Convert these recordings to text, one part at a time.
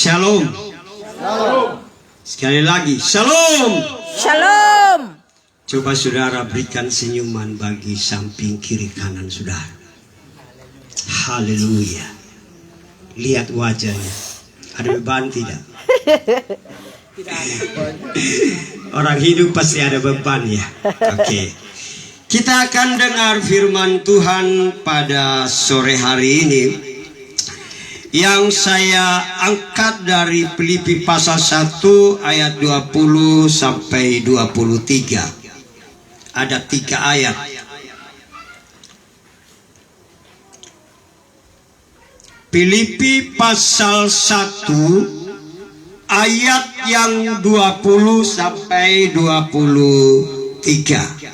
Shalom. Sekali lagi, Shalom. Shalom. Coba saudara berikan senyuman bagi samping kiri kanan saudara. Haleluya. Lihat wajahnya. Ada beban tidak? Orang hidup pasti ada beban ya. Oke. Kita akan dengar firman Tuhan pada sore hari ini, yang saya angkat dari Filipi pasal 1 ayat 20 sampai 23. Ada 3 ayat. Filipi pasal 1 ayat yang 20 sampai 23.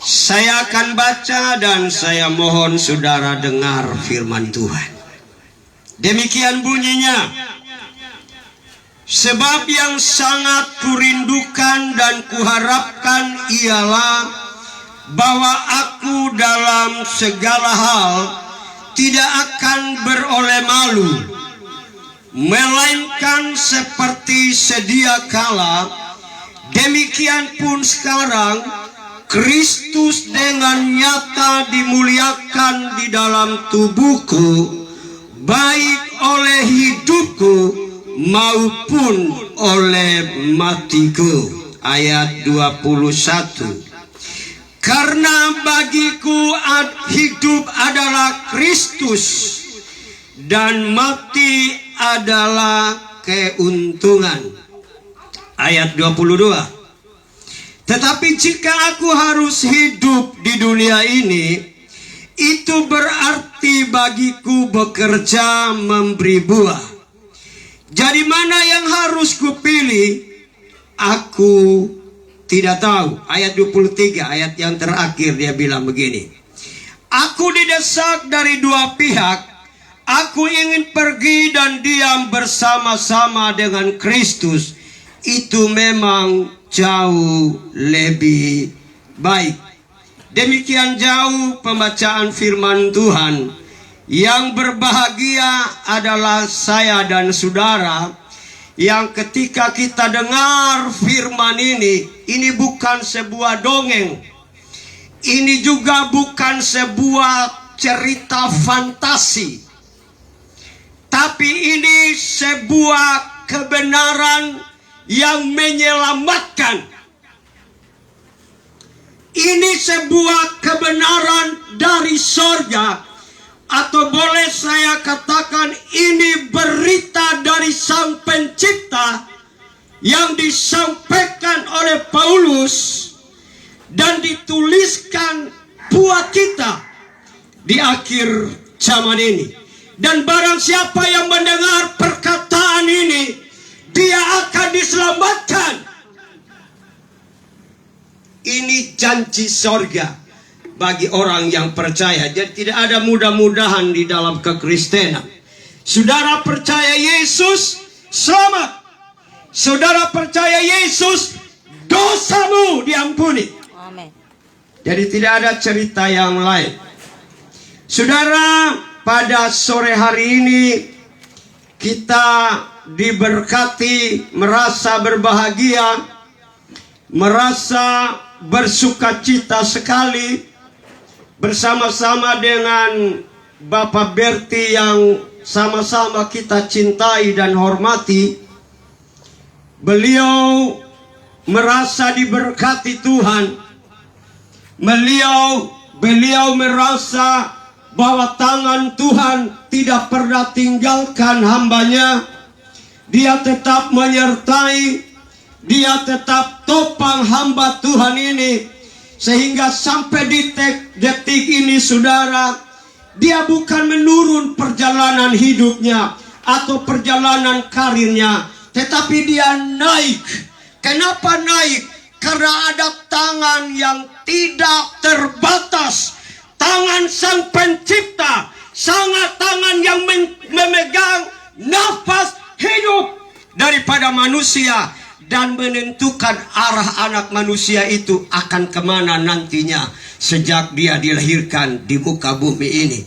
Saya akan baca dan saya mohon saudara dengar firman Tuhan. Demikian bunyinya. Sebab yang sangat kurindukan dan kuharapkan ialah bahwa aku dalam segala hal tidak akan beroleh malu, melainkan seperti sedia kala, demikian pun sekarang Kristus dengan nyata dimuliakan di dalam tubuhku, baik oleh hidupku maupun oleh matiku. Ayat 21. Karena bagiku hidup adalah Kristus dan mati adalah keuntungan. Ayat 22. Tetapi jika aku harus hidup di dunia ini, itu berarti bagiku bekerja memberi buah. Jadi mana yang harus kupilih? Aku tidak tahu. Ayat 23, ayat yang terakhir dia bilang begini. Aku didesak dari dua pihak. Aku ingin pergi dan diam bersama-sama dengan Kristus. Itu memang jauh lebih baik. Demikian jauh pembacaan firman Tuhan. Yang berbahagia adalah saya dan saudara, yang ketika kita dengar firman ini bukan sebuah dongeng. Ini juga bukan sebuah cerita fantasi. Tapi ini sebuah kebenaran yang menyelamatkan. Ini sebuah kebenaran dari sorga, atau boleh saya katakan ini berita dari Sang Pencipta yang disampaikan oleh Paulus dan dituliskan buat kita di akhir zaman ini. Dan barang siapa yang mendengar perkataan ini, dia akan diselamatkan. Ini janji sorga bagi orang yang percaya. Jadi tidak ada mudah-mudahan di dalam kekristenan. Saudara percaya Yesus, selamat. Saudara percaya Yesus, dosamu diampuni. Amin. Jadi tidak ada cerita yang lain. Saudara, pada sore hari ini kita diberkati, merasa berbahagia, merasa bersukacita sekali bersama-sama dengan Bapak Berti yang sama-sama kita cintai dan hormati. Beliau merasa diberkati Tuhan. Beliau merasa bahwa tangan Tuhan tidak pernah tinggalkan hambanya. Dia tetap menyertai, dia tetap topang hamba Tuhan ini. Sehingga sampai di detik ini saudara, dia bukan menurun perjalanan hidupnya atau perjalanan karirnya, tetapi dia naik. Kenapa naik? Karena ada tangan yang tidak terbatas, tangan Sang Pencipta, sangat tangan yang memegang nafas hidup daripada manusia dan menentukan arah anak manusia itu akan kemana nantinya sejak dia dilahirkan di muka bumi ini.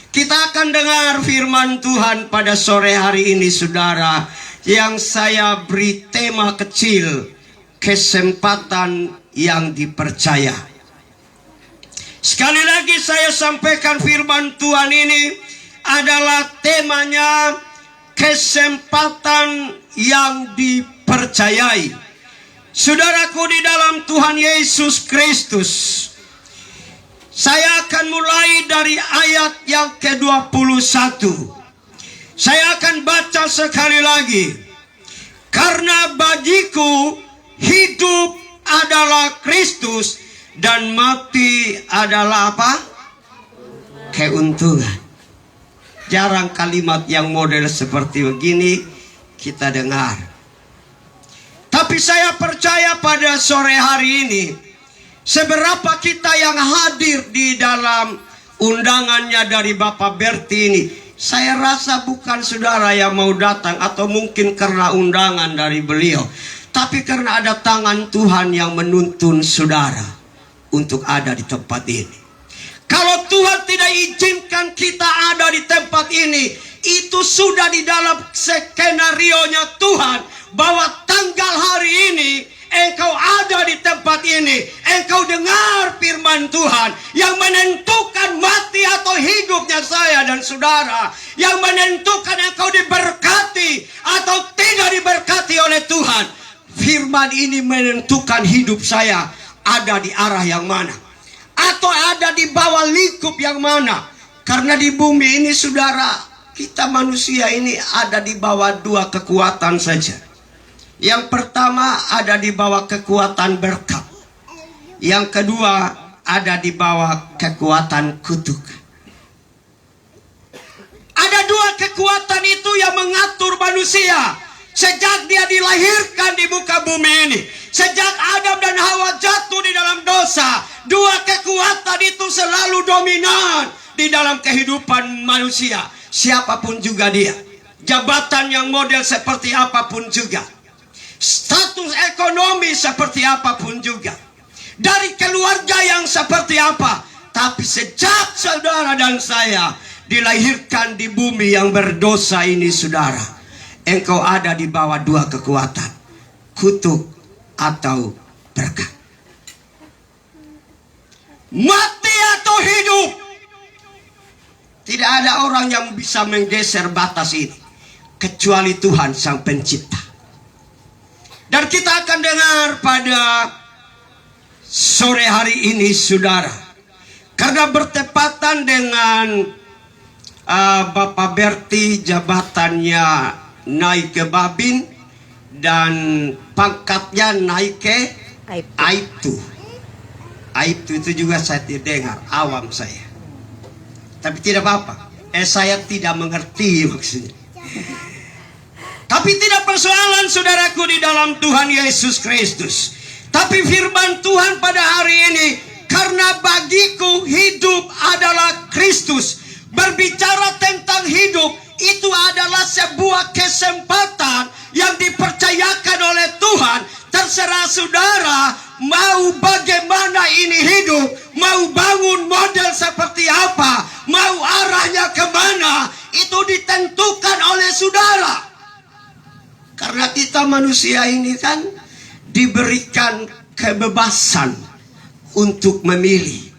Kita akan dengar firman Tuhan pada sore hari ini, saudara, yang saya beri tema kecil, kesempatan yang dipercaya. Sekali lagi saya sampaikan firman Tuhan ini adalah temanya kesempatan yang dipercayai. Saudaraku di dalam Tuhan Yesus Kristus, saya akan mulai dari ayat yang ke-21. Saya akan baca sekali lagi. Karena bagiku hidup adalah Kristus dan mati adalah apa? Keuntungan. Jarang kalimat yang model seperti begini kita dengar. Tapi saya percaya pada sore hari ini, seberapa kita yang hadir di dalam undangannya dari Bapak Berti ini, saya rasa bukan saudara yang mau datang atau mungkin karena undangan dari beliau, tapi karena ada tangan Tuhan yang menuntun saudara untuk ada di tempat ini. Kalau Tuhan tidak izinkan kita ada di tempat ini, itu sudah di dalam skenario-nya Tuhan, bahwa tanggal hari ini engkau ada di tempat ini, engkau dengar firman Tuhan yang menentukan mati atau hidupnya saya dan saudara, yang menentukan engkau diberkati atau tidak diberkati oleh Tuhan. Firman ini menentukan hidup saya ada di arah yang mana, atau ada di bawah lingkup yang mana. Karena di bumi ini, saudara, kita manusia ini ada di bawah dua kekuatan saja. Yang pertama ada di bawah kekuatan berkat. Yang kedua ada di bawah kekuatan kutuk. Ada dua kekuatan itu yang mengatur manusia sejak dia dilahirkan di muka bumi ini. Sejak Adam dan Hawa jatuh di dalam dosa, dua kekuatan itu selalu dominan di dalam kehidupan manusia. Siapapun juga dia, jabatan yang model seperti apapun juga, status ekonomi seperti apapun juga, dari keluarga yang seperti apa. Tapi sejak saudara dan saya dilahirkan di bumi yang berdosa ini, saudara, engkau ada di bawah dua kekuatan, kutuk atau berkat. Mati atau hidup, tidak ada orang yang bisa menggeser batas ini kecuali Tuhan Sang Pencipta. Dan kita akan dengar pada sore hari ini, saudara, karena bertepatan dengan Bapak Berti jabatannya naik ke Babin dan pangkatnya naik ke Aibtu. Aibtu itu juga saya tidak dengar, awam saya. Tapi tidak apa-apa, saya tidak mengerti maksudnya. Tapi tidak persoalan, saudaraku di dalam Tuhan Yesus Kristus. Tapi firman Tuhan pada hari ini, karena bagiku hidup adalah Kristus. Berbicara tentang hidup, itu adalah sebuah kesempatan yang dipercayakan oleh Tuhan. Terserah saudara mau bagaimana ini hidup, mau bangun model seperti apa, mau arahnya kemana, itu ditentukan oleh saudara. Karena kita manusia ini kan diberikan kebebasan untuk memilih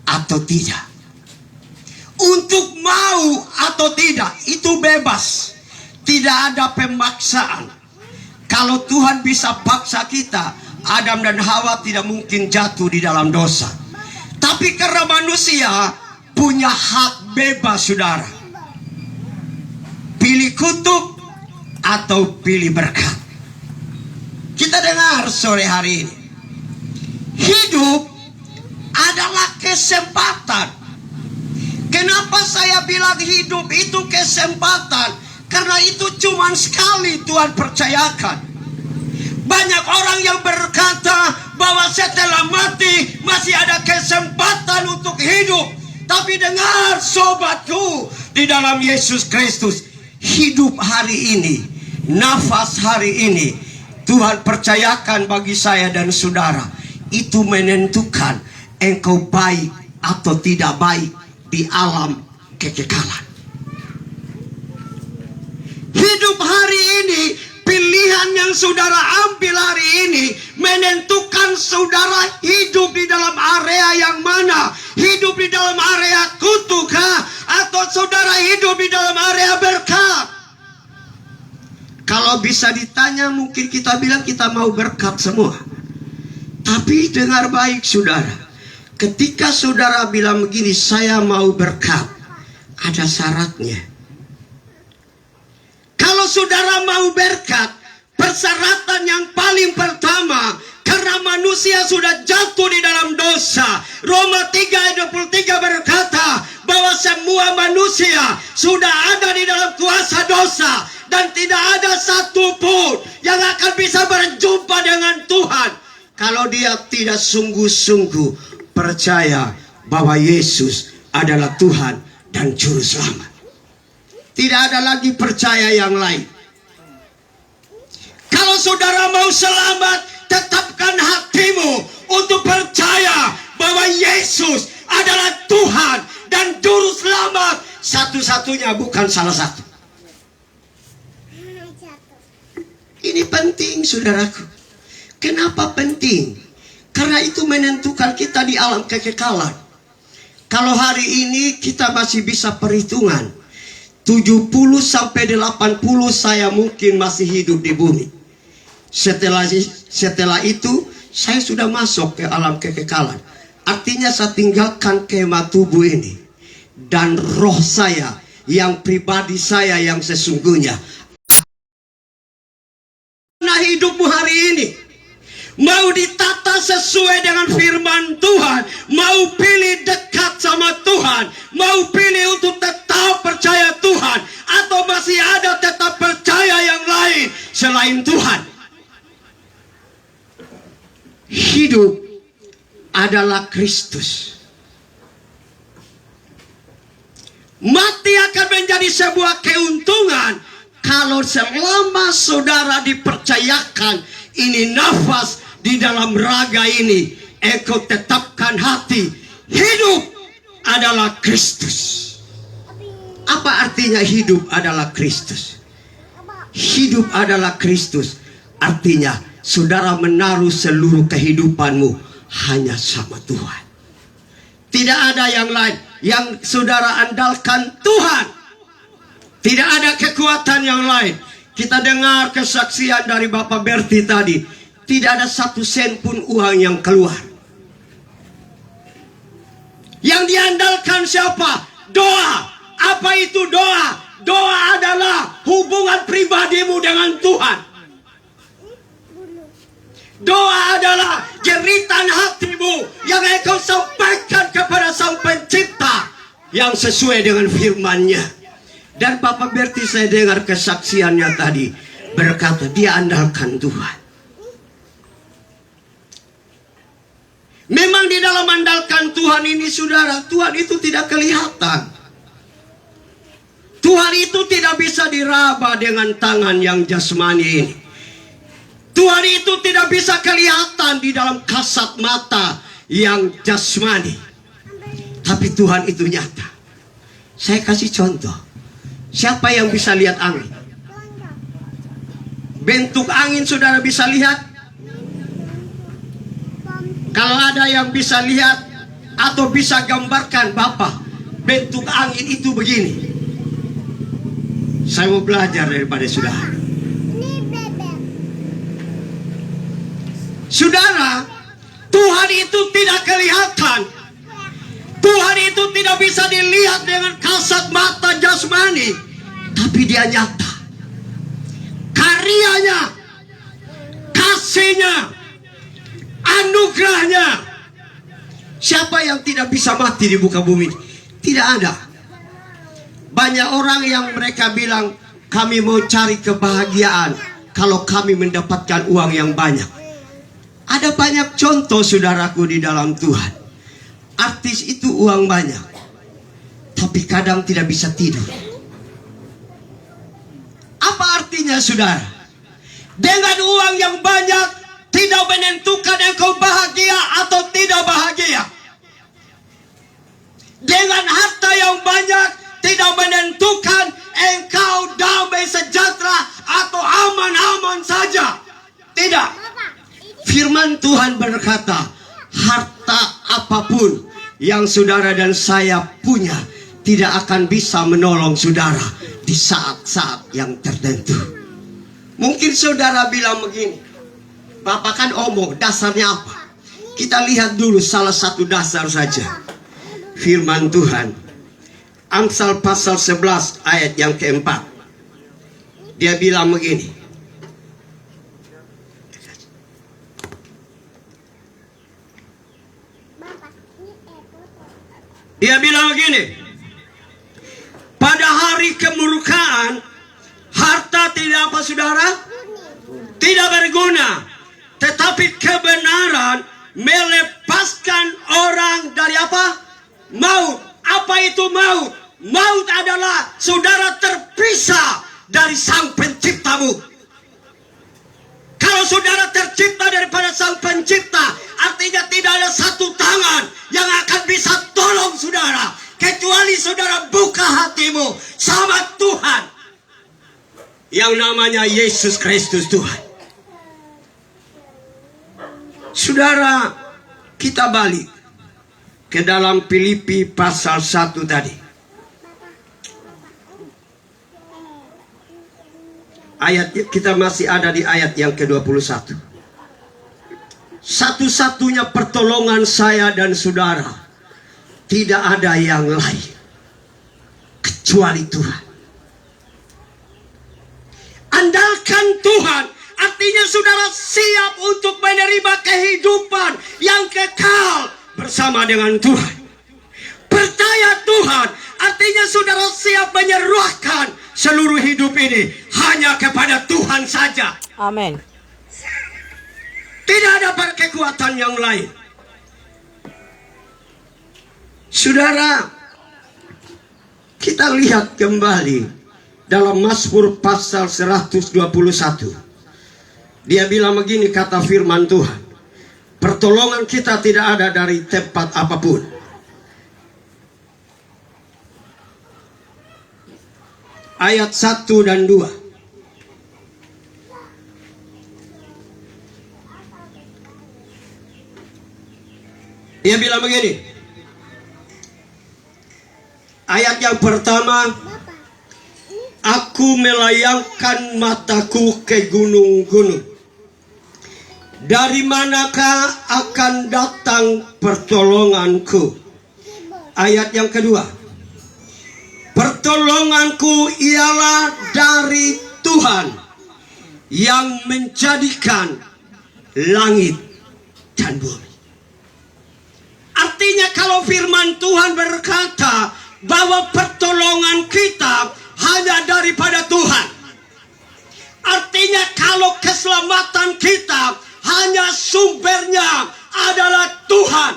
atau tidak, untuk mau atau tidak, itu bebas, tidak ada pemaksaan. Kalau Tuhan bisa paksa kita, Adam dan Hawa tidak mungkin jatuh di dalam dosa. Tapi karena manusia punya hak bebas, saudara, pilih kutuk atau pilih berkat. Kita dengar sore hari ini, hidup adalah kesempatan. Kenapa saya bilang hidup itu kesempatan? Karena itu cuma sekali Tuhan percayakan. Banyak orang yang berkata bahwa setelah mati masih ada kesempatan untuk hidup. Tapi dengar sobatku di dalam Yesus Kristus, hidup hari ini, nafas hari ini, Tuhan percayakan bagi saya dan saudara. Itu menentukan engkau baik atau tidak baik di alam kekekalan. Hidup hari ini, pilihan yang saudara ambil hari ini menentukan saudara hidup di dalam area yang mana. Hidup di dalam area kutukah atau saudara hidup di dalam area berkat? Kalau bisa ditanya mungkin kita bilang kita mau berkat semua. Tapi dengar baik saudara, ketika saudara bilang begini, saya mau berkat, ada syaratnya. Kalau saudara mau berkat, persyaratan yang paling pertama, karena manusia sudah jatuh di dalam dosa. Roma 3:23 berkata bahwa semua manusia sudah ada di dalam kuasa dosa. Dan tidak ada satupun yang akan bisa berjumpa dengan Tuhan kalau dia tidak sungguh-sungguh percaya bahwa Yesus adalah Tuhan dan Juru Selamat. Tidak ada lagi percaya yang lain. Kalau saudara mau selamat, tetapkan hatimu untuk percaya bahwa Yesus adalah Tuhan dan Juru Selamat satu-satunya, bukan salah satu. Ini penting saudaraku. Kenapa penting? Karena itu menentukan kita di alam kekekalan. Kalau hari ini kita masih bisa perhitungan 70 sampai 80 saya mungkin masih hidup di bumi. Setelah itu saya sudah masuk ke alam kekekalan. Artinya saya tinggalkan kemah tubuh ini. Dan roh saya yang pribadi saya yang sesungguhnya. Nah, hidupmu hari ini mau ditata sesuai dengan firman Tuhan, mau pilih dekat sama Tuhan, mau pilih untuk tetap percaya Tuhan, atau masih ada tetap percaya yang lain selain Tuhan. Hidup adalah Kristus. Mati akan menjadi sebuah keuntungan kalau selama saudara dipercayakan ini nafas di dalam raga ini, engkau tetapkan hati, hidup adalah Kristus. Apa artinya hidup adalah Kristus? Hidup adalah Kristus artinya saudara menaruh seluruh kehidupanmu hanya sama Tuhan. Tidak ada yang lain. Yang saudara andalkan Tuhan. Tidak ada kekuatan yang lain. Kita dengar kesaksian dari Bapak Berti tadi. Tidak ada satu sen pun uang yang keluar. Yang diandalkan siapa? Doa. Apa itu doa? Doa adalah hubungan pribadimu dengan Tuhan. Doa adalah jeritan hatimu yang engkau sampaikan kepada Sang Pencipta yang sesuai dengan firman-Nya. Dan Bapak Berti saya dengar kesaksiannya tadi berkata dia andalkan Tuhan. Memang di dalam andalkan Tuhan ini saudara, Tuhan itu tidak kelihatan. Tuhan itu tidak bisa diraba dengan tangan yang jasmani ini. Tuhan itu tidak bisa kelihatan di dalam kasat mata yang jasmani. Tapi Tuhan itu nyata. Saya kasih contoh. Siapa yang bisa lihat angin? Bentuk angin saudara bisa lihat? Kalau ada yang bisa lihat atau bisa gambarkan Bapak, bentuk angin itu begini. Saya mau belajar daripada saudara. Saudara, Tuhan itu tidak kelihatan. Tuhan itu tidak bisa dilihat dengan kasat mata jasmani, tapi dia nyata. Karyanya, kasihnya, anugerahnya. Siapa yang tidak bisa mati di muka bumi? Tidak ada. Banyak orang yang mereka bilang, kami mau cari kebahagiaan kalau kami mendapatkan uang yang banyak. Ada banyak contoh saudaraku di dalam Tuhan. Artis itu uang banyak, tapi kadang tidak bisa tidur. Apa artinya saudara? Dengan uang yang banyak tidak menentukan engkau bahagia atau tidak bahagia. Dengan harta yang banyak Tidak. Firman Tuhan berkata, harta apapun yang saudara dan saya punya tidak akan bisa menolong saudara di saat-saat yang tertentu. Mungkin saudara bilang begini, Bapak kan omong, dasarnya apa? Kita lihat dulu salah satu dasar saja. Firman Tuhan, Amsal pasal 11 ayat yang keempat. Dia bilang begini, pada hari kemurkaan harta tidak apa saudara? Tidak berguna. Tetapi kebenaran melepaskan orang dari apa? Maut. Apa itu maut? Maut adalah saudara terpisah dari sang penciptamu. Kalau saudara tercipta daripada sang pencipta, artinya tidak ada satu tangan yang akan bisa tolong saudara, kecuali saudara buka hatimu sama Tuhan yang namanya Yesus Kristus Tuhan. Saudara, kita balik ke dalam Filipi pasal 1 tadi. Ayat kita masih ada di ayat yang ke-21. Satu-satunya pertolongan saya dan saudara, tidak ada yang lain kecuali Tuhan. Andalkan Tuhan, artinya saudara siap untuk menerima kehidupan yang kekal bersama dengan Tuhan. Percaya Tuhan, artinya saudara siap menyerahkan seluruh hidup ini hanya kepada Tuhan saja. Amin. Tidak ada kekuatan yang lain. Saudara, kita lihat kembali dalam Mazmur pasal 121. Dia bilang begini, kata firman Tuhan, pertolongan kita tidak ada dari tempat apapun. Ayat 1 dan 2. Dia bilang begini. Ayat yang pertama, aku melayangkan mataku ke gunung-gunung. Dari manakah akan datang pertolonganku? Ayat yang kedua, pertolonganku ialah dari Tuhan yang menjadikan langit dan bumi. Artinya kalau firman Tuhan berkata bahwa pertolongan kita hanya daripada Tuhan. Artinya kalau keselamatan kita hanya sumbernya adalah Tuhan.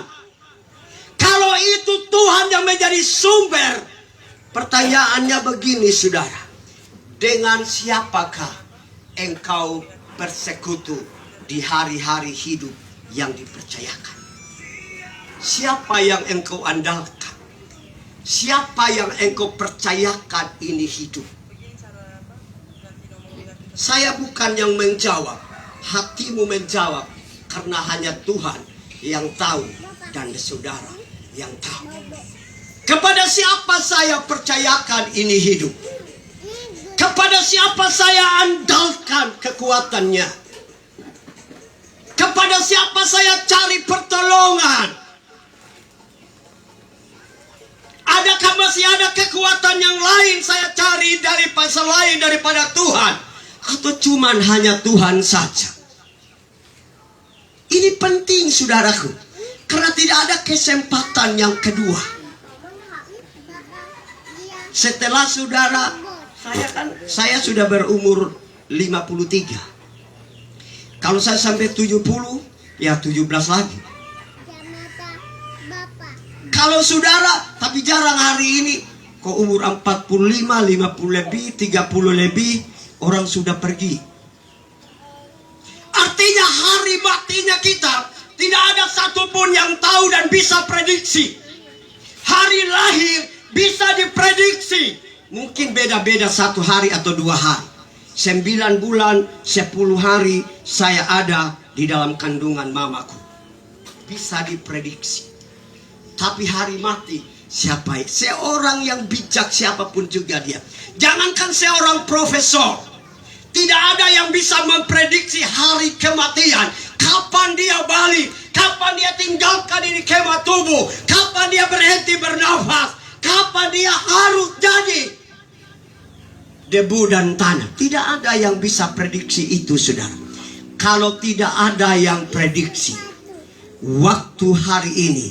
Kalau itu Tuhan yang menjadi sumber, pertanyaannya begini saudara, dengan siapakah engkau bersekutu di hari-hari hidup yang dipercayakan? Siapa yang engkau andalkan? Siapa yang engkau percayakan ini hidup? Saya bukan yang menjawab, hatimu menjawab, karena hanya Tuhan yang tahu dan saudara yang tahu. Kepada siapa saya percayakan ini hidup? Kepada siapa saya andalkan kekuatannya? Kepada siapa saya cari pertolongan? Adakah masih ada kekuatan yang lain saya cari daripada selain daripada Tuhan? Atau cuman hanya Tuhan saja? Ini penting saudaraku, karena tidak ada kesempatan yang kedua. Setelah saudara, saya sudah berumur 53. Kalau saya sampai 70, ya 17 lagi. Kalau saudara, tapi jarang hari ini, kok umur 45, 50 lebih, 30 lebih, orang sudah pergi. Artinya hari matinya kita tidak ada satupun yang tahu dan bisa prediksi. Hari lahir bisa diprediksi. Mungkin beda-beda 1 hari atau 2 hari. 9 bulan, 10 hari, saya ada di dalam kandungan mamaku. Bisa diprediksi. Tapi hari mati, siapa? Seorang yang bijak siapapun juga dia. Jangankan seorang profesor, tidak ada yang bisa memprediksi hari kematian. Kapan dia balik, kapan dia tinggalkan ini kemah tubuh, kapan dia berhenti bernafas, kapan dia harus jadi debu dan tanah. Tidak ada yang bisa prediksi itu, saudara. Kalau tidak ada yang prediksi, waktu hari ini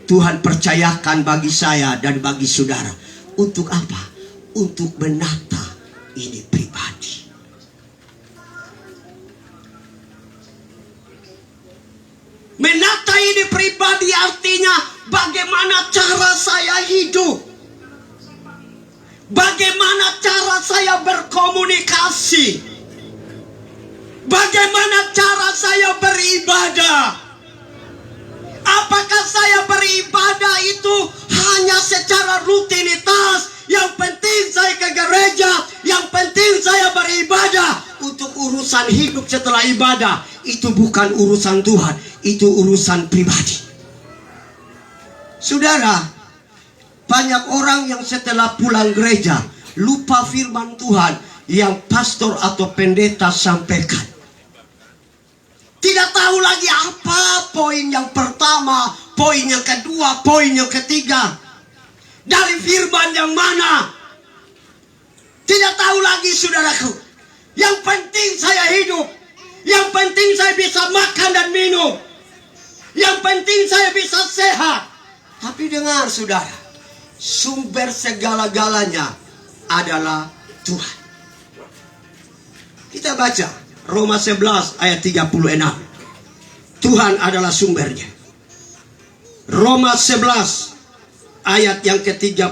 Tuhan percayakan bagi saya dan bagi saudara. Untuk apa? Untuk menata ini pribadi. Menata ini pribadi artinya bagaimana cara saya hidup, bagaimana cara saya berkomunikasi, bagaimana cara saya beribadah. Apakah saya beribadah itu hanya secara rutinitas? Yang penting saya ke gereja, yang penting saya beribadah. Untuk urusan hidup setelah ibadah, itu bukan urusan Tuhan, itu urusan pribadi. Saudara, banyak orang yang setelah pulang gereja lupa firman Tuhan yang pastor atau pendeta sampaikan. Tidak tahu lagi apa poin yang pertama, poin yang kedua, poin yang ketiga. Dari firman yang mana? Tidak tahu lagi, saudaraku. Yang penting saya hidup. Yang penting saya bisa makan dan minum. Yang penting saya bisa sehat. Tapi dengar, saudara, sumber segala-galanya adalah Tuhan. Kita baca Roma 11 ayat 36. Tuhan adalah sumbernya. Roma 11 ayat yang ke-36.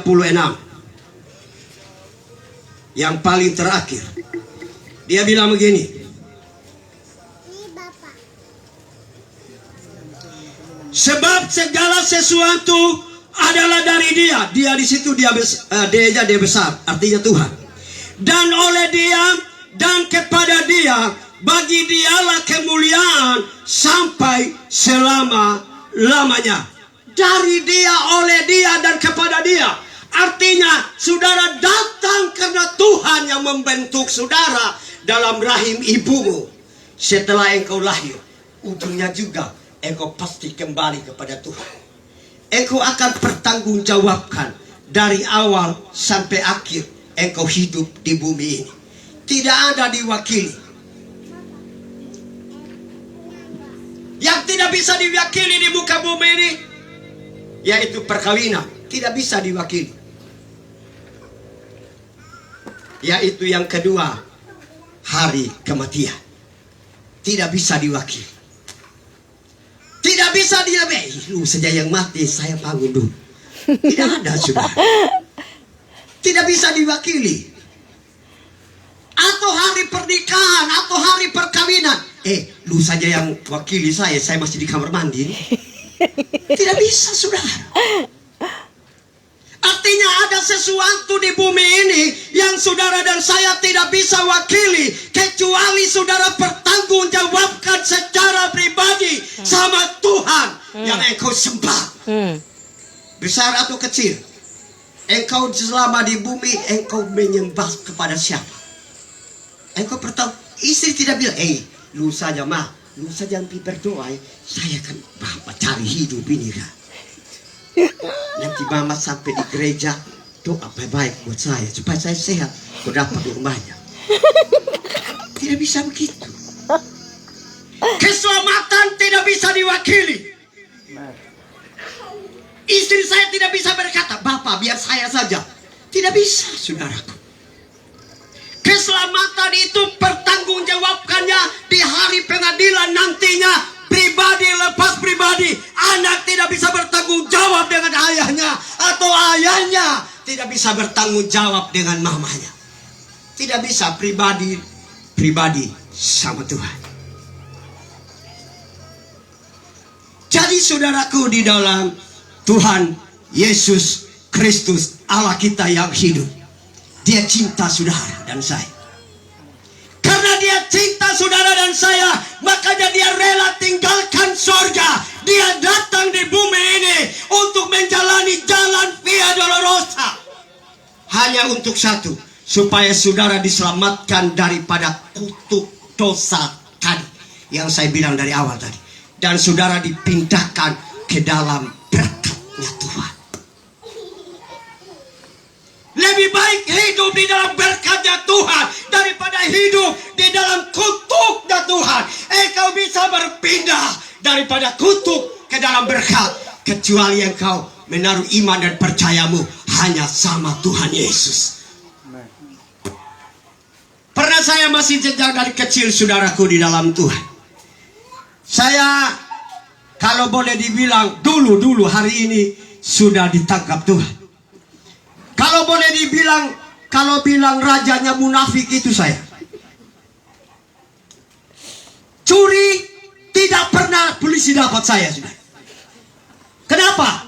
Yang paling terakhir. Dia bilang begini. Sebab segala sesuatu adalah dari Dia. Dia di situ dia besar, artinya Tuhan. Dan oleh Dia dan kepada Dia, bagi Dialah kemuliaan sampai selama-lamanya. Dari Dia, oleh Dia, dan kepada Dia. Artinya saudara datang karena Tuhan yang membentuk saudara dalam rahim ibumu. Setelah engkau lahir, ujungnya juga engkau pasti kembali kepada Tuhan. Engkau akan pertanggungjawabkan dari awal sampai akhir engkau hidup di bumi ini. Tidak ada diwakili. Yang tidak bisa diwakili di muka bumi ini, yaitu perkawinan. Tidak bisa diwakili. Yaitu yang kedua, hari kematian. Tidak bisa diwakili. Tidak bisa lu saja yang mati, saya bangun dulu. Tidak ada, saudara. Tidak bisa diwakili. Atau hari pernikahan, atau hari perkawinan. Lu saja yang wakili saya masih di kamar mandi. Tidak bisa, saudara. Artinya ada sesuatu di bumi ini yang saudara dan saya tidak bisa wakili, kecuali saudara pertanggungjawabkan secara pribadi sama Tuhan yang engkau sembah. Besar atau kecil, engkau selama di bumi engkau menyembah kepada siapa? Engkau istri tidak bilang, lu saja mah, lu saja yang berdoa, saya kan bapak cari hidup ini kan. Nanti mama sampai di gereja, doa baik-baik buat saya supaya saya sehat, kau dapat rumahnya. Tidak bisa begitu. Keselamatan tidak bisa diwakili. Istri saya tidak bisa berkata, bapak biar saya saja. Tidak bisa, saudaraku. Keselamatan itu pertanggungjawabkannya di hari pengadilan nantinya. Pribadi lepas pribadi. Anak tidak bisa bertanggung jawab dengan ayahnya, atau ayahnya tidak bisa bertanggung jawab dengan mamanya. Tidak bisa pribadi sama Tuhan. Jadi saudaraku, di dalam Tuhan Yesus Kristus Allah kita yang hidup, Dia cinta saudara dan saya. Karena Dia dia cinta saudara dan saya, makanya dia rela tinggalkan sorga. Dia datang di bumi ini untuk menjalani jalan Via Dolorosa. Hanya untuk satu, supaya saudara diselamatkan daripada kutuk dosa tadi yang saya bilang dari awal tadi. Dan saudara dipindahkan ke dalam berkatnya Tuhan. Lebih baik hidup di dalam berkatnya Tuhan daripada hidup di dalam kutuknya Tuhan. Engkau bisa berpindah daripada kutuk ke dalam berkat, kecuali engkau menaruh iman dan percayamu hanya sama Tuhan Yesus. Pernah saya masih sejak dari kecil saudaraku di dalam Tuhan. Saya kalau boleh dibilang dulu hari ini sudah ditangkap Tuhan. Kalau boleh dibilang, kalau bilang rajanya munafik itu saya. Curi tidak pernah polisi dapat saya sudah. Kenapa?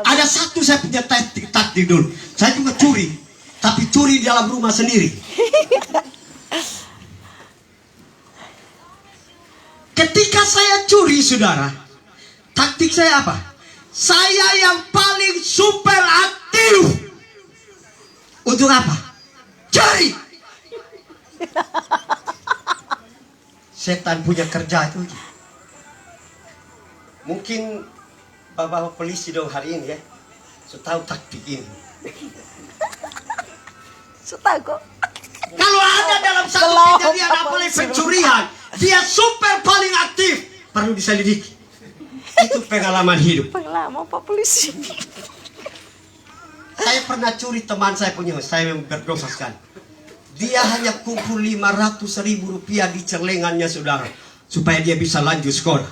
Ada satu saya punya taktik dulu. Saya juga curi, tapi curi di dalam rumah sendiri. Ketika saya curi saudara, taktik saya apa? Saya yang paling super aktif. Untuk apa? Cari. Setan punya kerja itu. Mungkin bapak polisi dong hari ini ya. So tahu taktik ini. So tahu kok. Kalau ada dalam satu kejadian apalagi pencurian, dia super paling aktif. Perlu diselidiki. Itu pengalaman hidup. Pengalaman Pak Polisi. Saya pernah curi teman saya punya, saya berdosa sekali. Dia hanya kumpul 500.000 rupiah di celengannya saudara, supaya dia bisa lanjut sekolah.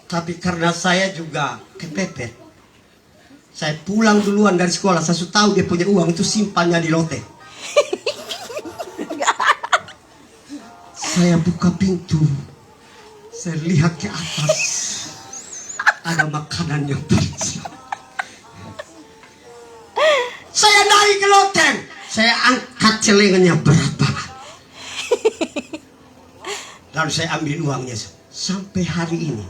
Tapi karena saya juga kepepet, saya pulang duluan dari sekolah. Saya sudah tahu dia punya uang itu simpannya di lote. Saya buka pintu, saya lihat ke atas, ada makanan yang bersiap. Saya naik ke loteng, saya angkat celengannya berat banget. Lalu saya ambil uangnya. Sampai hari ini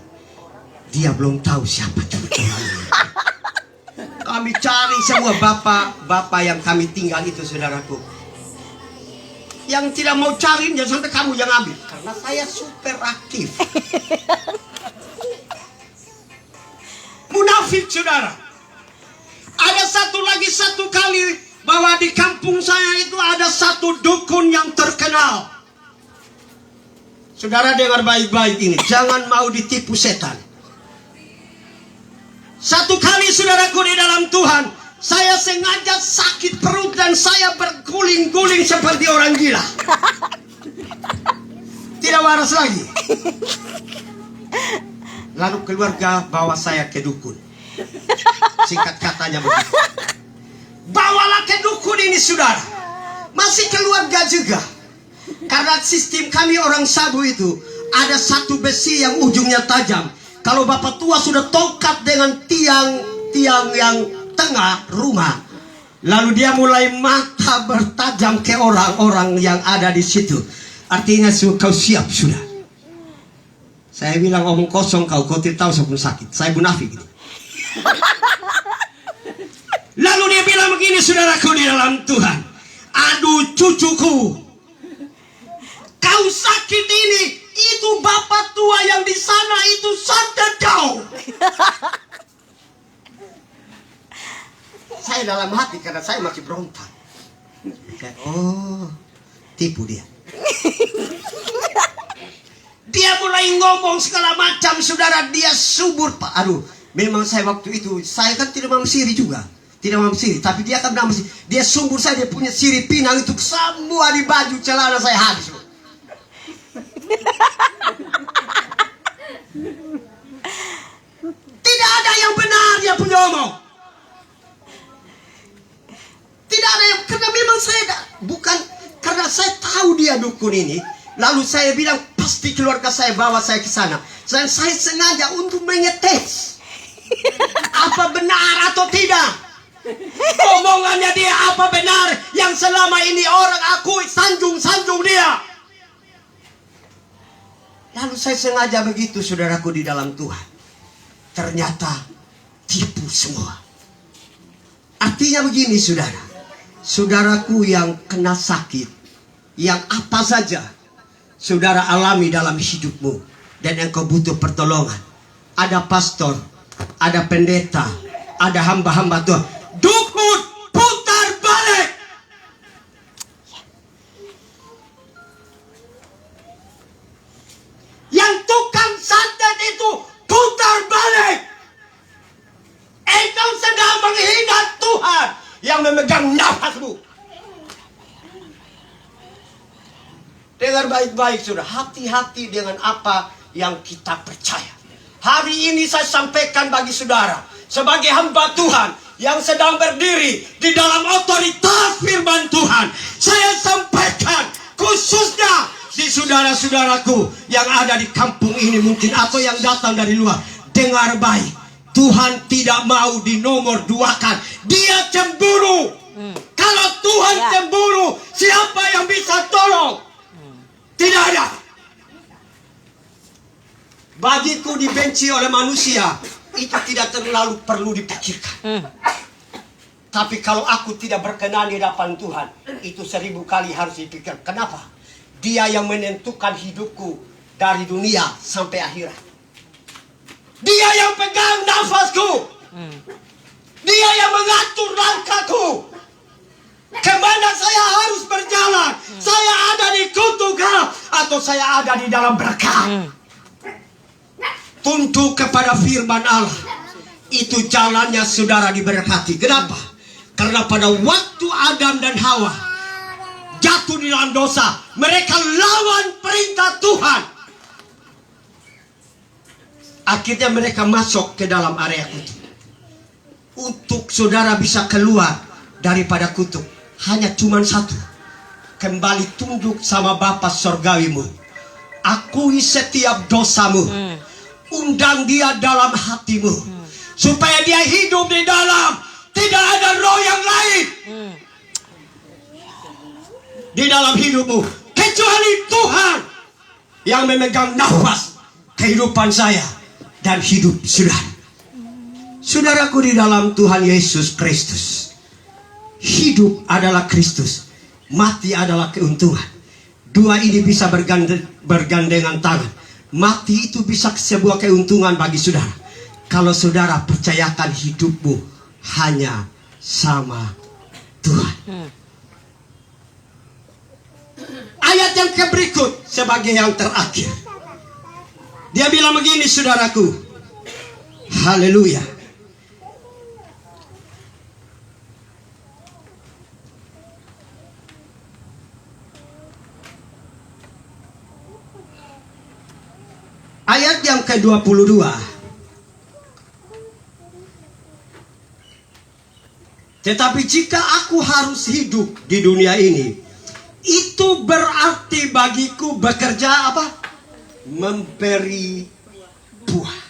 dia belum tahu siapa curi-curinya. Kami cari semua bapak yang kami tinggal itu saudaraku. Yang tidak mau cari, jangan sampai kamu yang ambil. Karena saya super aktif. Munafik saudara. Ada satu kali bahwa di kampung saya itu ada satu dukun yang terkenal. Saudara dengar baik-baik ini, jangan mau ditipu setan. Satu kali saudaraku di dalam Tuhan, saya sengaja sakit perut dan saya berguling-guling seperti orang gila. Tidak waras lagi. Lalu keluarga bawa saya ke dukun. Singkat katanya begitu. Bawalah ke dukun ini saudara. Masih keluarga juga. Karena sistem kami orang Sabu itu ada satu besi yang ujungnya tajam. Kalau bapak tua sudah tongkat dengan tiang yang tengah rumah, lalu dia mulai mata bertajam ke orang-orang yang ada di situ. Artinya kau siap sudah. Saya bilang omong kosong kau tidak tahu saya pun sakit. Saya munafik gitu. Lalu dia bilang begini saudaraku di dalam Tuhan. Aduh cucuku, kau sakit ini, itu bapak tua yang di sana itu santet kau. Saya dalam hati karena saya masih berontak. Oh, tipu dia. Dia mulai ngomong segala macam saudara, dia subur pak. Aduh, memang saya waktu itu saya kan tidak mau siri juga. Tidak mau siri, tapi dia kan masih dia subur saya, dia punya siri pinang itu semua di baju celana saya habis. Tidak ada yang benar dia punya omong. Tidak ada yang, karena memang saya bukan karena saya tahu dia dukun ini. Lalu saya bilang pasti keluarga saya bawa saya ke sana. Saya sengaja untuk mengetes apa benar atau tidak. Omongannya dia apa benar yang selama ini orang akui sanjung dia. Lalu saya sengaja begitu, saudaraku, di dalam Tuhan. Ternyata tipu semua. Artinya begini, saudara. Saudaraku yang kena sakit, yang apa saja saudara alami dalam hidupmu, dan engkau butuh pertolongan. Ada pastor, ada pendeta, ada hamba-hamba Tuhan. Dukun putar balik. Yang tukang santet itu putar balik. Engkau sedang menghina Tuhan yang memegang nafasmu. Dengar baik-baik, saudara. Hati-hati dengan apa yang kita percaya. Hari ini saya sampaikan bagi saudara, sebagai hamba Tuhan yang sedang berdiri di dalam otoritas firman Tuhan, saya sampaikan khususnya di saudara-saudaraku yang ada di kampung ini mungkin, atau yang datang dari luar. Dengar baik, Tuhan tidak mau dinomor duakan. Dia cemburu. Kalau Tuhan cemburu, siapa yang bisa tolong? Tidak ada. Bagiku dibenci oleh manusia itu tidak terlalu perlu dipikirkan. Tapi kalau aku tidak berkenan di hadapan Tuhan, itu 1000 kali harus dipikirkan. Kenapa? Dia yang menentukan hidupku dari dunia sampai akhirat. Dia yang pegang nafasku. Dia yang mengatur langkahku. Kemana saya harus berjalan? Saya ada di kutukah atau saya ada di dalam berkah? Tunduk kepada firman Allah. Itu jalannya saudara diberkati. Kenapa? Karena pada waktu Adam dan Hawa jatuh di dalam dosa, mereka lawan perintah Tuhan. Akhirnya mereka masuk ke dalam area kutuk. Untuk saudara bisa keluar daripada kutuk, hanya cuma satu. Kembali tunduk sama Bapa Sorgawimu. Akui setiap dosamu. Undang dia dalam hatimu. Supaya dia hidup di dalam. Tidak ada roh yang lain di dalam hidupmu kecuali Tuhan yang memegang nafas kehidupan saya dan hidup saudara. Saudaraku di dalam Tuhan Yesus Kristus, hidup adalah Kristus, mati adalah keuntungan. Dua ini bisa bergandengan tangan. Mati itu bisa sebuah keuntungan bagi saudara kalau saudara percayakan hidupmu hanya sama Tuhan. Ayat yang berikut sebagai yang terakhir, dia bilang begini, saudaraku. Haleluya. Ayat yang ke-22. Tetapi jika aku harus hidup di dunia ini, itu berarti bagiku bekerja apa? Memberi buah.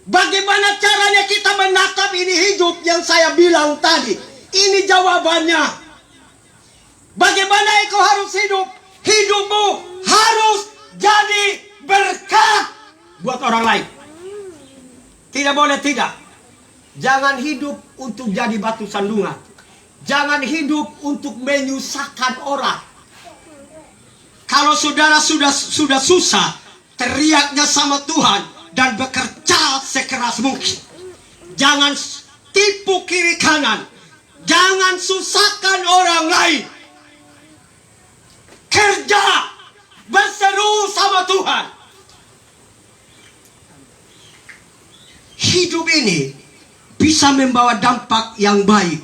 Bagaimana caranya kita menatap ini hidup yang saya bilang tadi? Ini jawabannya. Bagaimana engkau harus hidup? Hidupmu harus jadi berkat buat orang lain. Tidak boleh tidak. Jangan hidup untuk jadi batu sandungan. Jangan hidup untuk menyusahkan orang. Kalau saudara sudah susah, teriaknya sama Tuhan dan bekerja sekeras mungkin. Jangan tipu kiri kanan. Jangan susahkan orang lain. Kerja, berseru sama Tuhan. Hidup ini bisa membawa dampak yang baik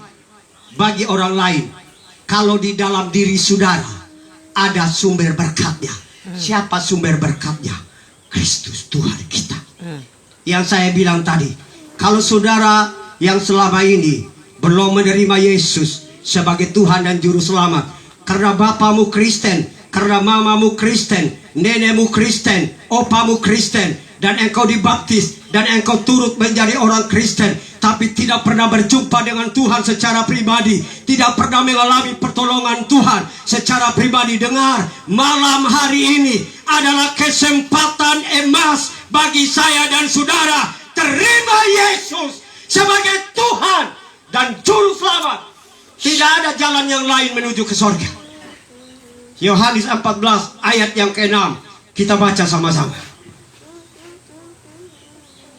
bagi orang lain kalau di dalam diri saudara ada sumber berkatnya. Siapa sumber berkatnya? Kristus Tuhan kita. Yang saya bilang tadi, kalau saudara yang selama ini belum menerima Yesus sebagai Tuhan dan Juru Selamat, karena bapamu Kristen, karena mamamu Kristen, nenekmu Kristen, opamu Kristen, dan engkau dibaptis dan engkau turut menjadi orang Kristen, tapi tidak pernah berjumpa dengan Tuhan secara pribadi, tidak pernah mengalami pertolongan Tuhan secara pribadi, dengar, malam hari ini adalah kesempatan emas bagi saya dan saudara. Terima Yesus sebagai Tuhan dan Juru Selamat. Tidak ada jalan yang lain menuju ke surga. Yohanes 14 ayat yang ke-6. Kita baca sama-sama.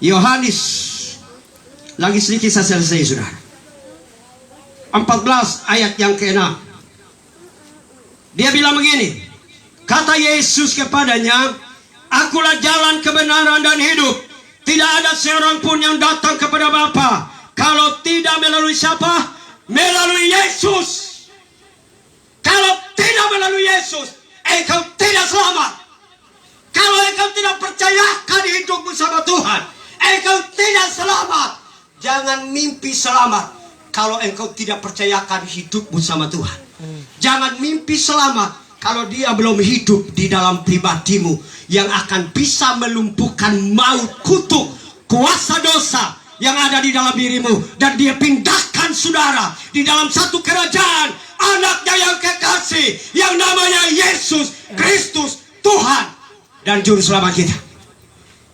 Yohanes, lagi sedikit saya selesai, saudara. 14 ayat yang ke-6. Dia bilang begini, kata Yesus kepadanya, akulah jalan, kebenaran dan hidup. Tidak ada seorang pun yang datang kepada Bapa kalau tidak melalui siapa? Melalui Yesus. Kalau tidak melalui Yesus, engkau tidak selamat. Kalau engkau tidak percayakan hidupmu sama Tuhan, engkau tidak selamat. Jangan mimpi selamat kalau engkau tidak percayakan hidupmu sama Tuhan. Jangan mimpi selamat kalau dia belum hidup di dalam pribadimu, yang akan bisa melumpuhkan maut, kutuk, kuasa dosa yang ada di dalam dirimu. Dan dia pindahkan saudara di dalam satu kerajaan anaknya yang kekasih, yang namanya Yesus Kristus, Tuhan dan Juru Selamat kita.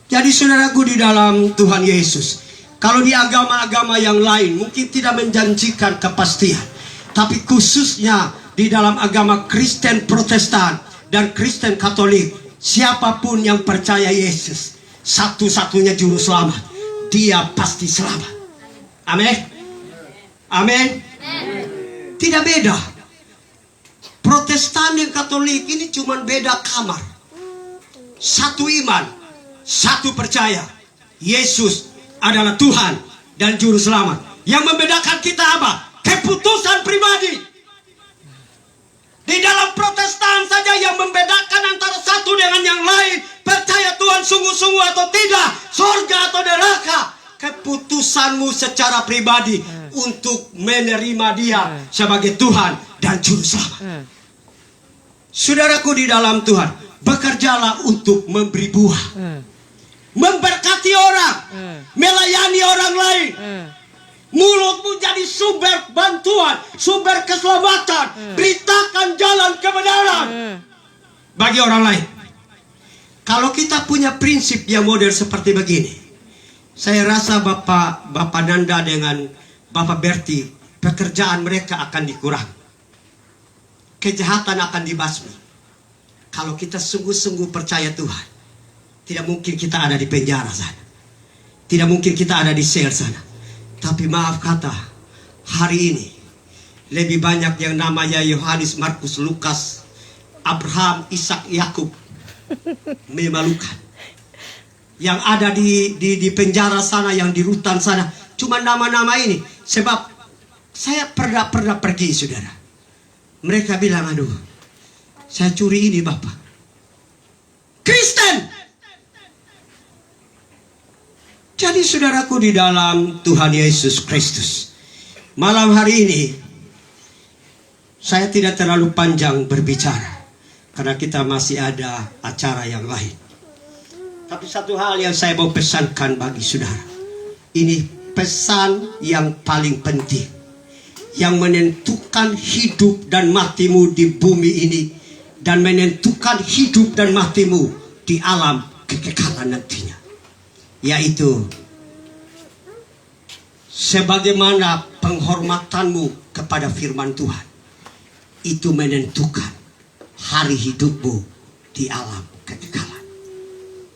Jadi saudaraku, di dalam Tuhan Yesus, kalau di agama-agama yang lain mungkin tidak menjanjikan kepastian, tapi khususnya di dalam agama Kristen Protestan dan Kristen Katolik, siapapun yang percaya Yesus satu-satunya Juru Selamat, dia pasti selamat. Amin. Amin. Tidak beda. Protestan dan Katolik ini cuma beda kamar. Satu iman, satu percaya, Yesus adalah Tuhan dan Juru Selamat. Yang membedakan kita apa? Keputusan pribadi. Di dalam Protestan saja yang membedakan antara satu dengan yang lain, percaya Tuhan sungguh-sungguh atau tidak, surga atau neraka, keputusanmu secara pribadi untuk menerima Dia sebagai Tuhan dan Juru Selamat. Saudaraku di dalam Tuhan, bekerjalah untuk memberi buah, memberkati orang, melayani orang lain. Mulutmu jadi sumber bantuan, sumber keselamatan. Beritakan jalan kebenaran bagi orang lain. Kalau kita punya prinsip yang model seperti begini, saya rasa Bapak Nanda dengan Bapak Berti, pekerjaan mereka akan dikurangi, kejahatan akan dibasmi. Kalau kita sungguh-sungguh percaya Tuhan, tidak mungkin kita ada di penjara sana, tidak mungkin kita ada di sel sana. Tapi maaf kata, hari ini lebih banyak yang namanya Yohanes, Markus, Lukas, Abraham, Ishak, Yakub memalukan. Yang ada di penjara sana, yang di rutan sana, cuma nama-nama ini. Sebab saya pernah pergi, saudara. Mereka bilang, aduh, saya curi ini Bapak. Kristen. Jadi saudaraku di dalam Tuhan Yesus Kristus, malam hari ini saya tidak terlalu panjang berbicara, karena kita masih ada acara yang lain. Tapi satu hal yang saya mau pesankan bagi saudara, ini pesan yang paling penting, yang menentukan hidup dan matimu di bumi ini, dan menentukan hidup dan matimu di alam kekekalan nantinya. Yaitu, sebagaimana penghormatanmu kepada firman Tuhan, itu menentukan hari hidupmu di alam kekekalan.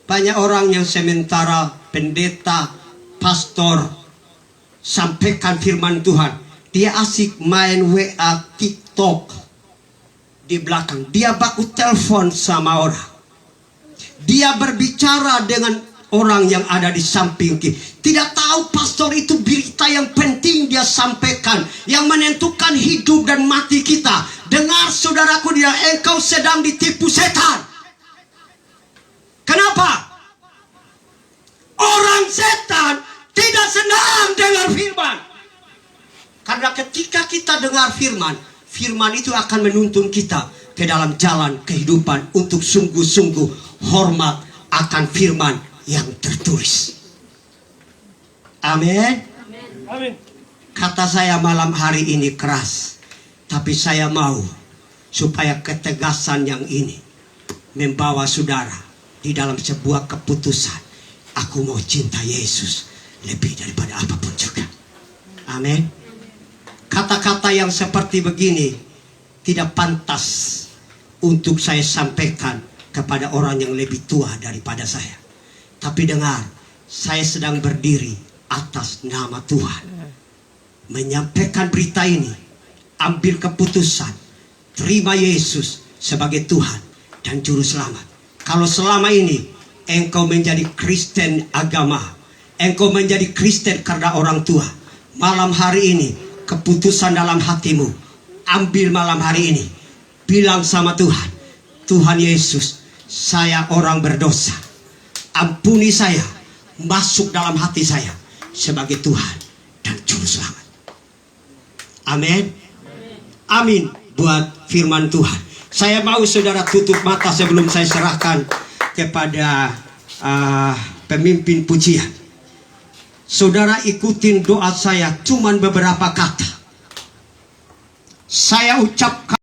Banyak orang yang sementara pendeta, pastor sampaikan firman Tuhan, dia asik main WA, TikTok di belakang. Dia baku telepon sama orang, dia berbicara dengan orang yang ada di samping kita. Tidak tahu pastor itu berita yang penting dia sampaikan, yang menentukan hidup dan mati kita. Dengar saudaraku, dia, engkau sedang ditipu setan. Kenapa? Orang setan tidak senang dengar firman. Karena ketika kita dengar firman, firman itu akan menuntun kita ke dalam jalan kehidupan untuk sungguh-sungguh hormat akan firman yang tertulis. Amin. Kata saya malam hari ini keras, tapi saya mau supaya ketegasan yang ini membawa saudara di dalam sebuah keputusan. Aku mau cinta Yesus lebih daripada apapun juga. Amin. Kata-kata yang seperti begini tidak pantas untuk saya sampaikan kepada orang yang lebih tua daripada saya. Tapi dengar, saya sedang berdiri atas nama Tuhan, menyampaikan berita ini. Ambil keputusan, terima Yesus sebagai Tuhan dan Juru Selamat. Kalau selama ini engkau menjadi Kristen agama, engkau menjadi Kristen karena orang tua, malam hari ini keputusan dalam hatimu, ambil malam hari ini. Bilang sama Tuhan, Tuhan Yesus, saya orang berdosa, ampuni saya, masuk dalam hati saya sebagai Tuhan dan Juru Selamat. Amin. Amin buat firman Tuhan. Saya mau saudara tutup mata sebelum saya serahkan kepada pemimpin pujian. Saudara ikutin doa saya, cuman beberapa kata. Saya ucapkan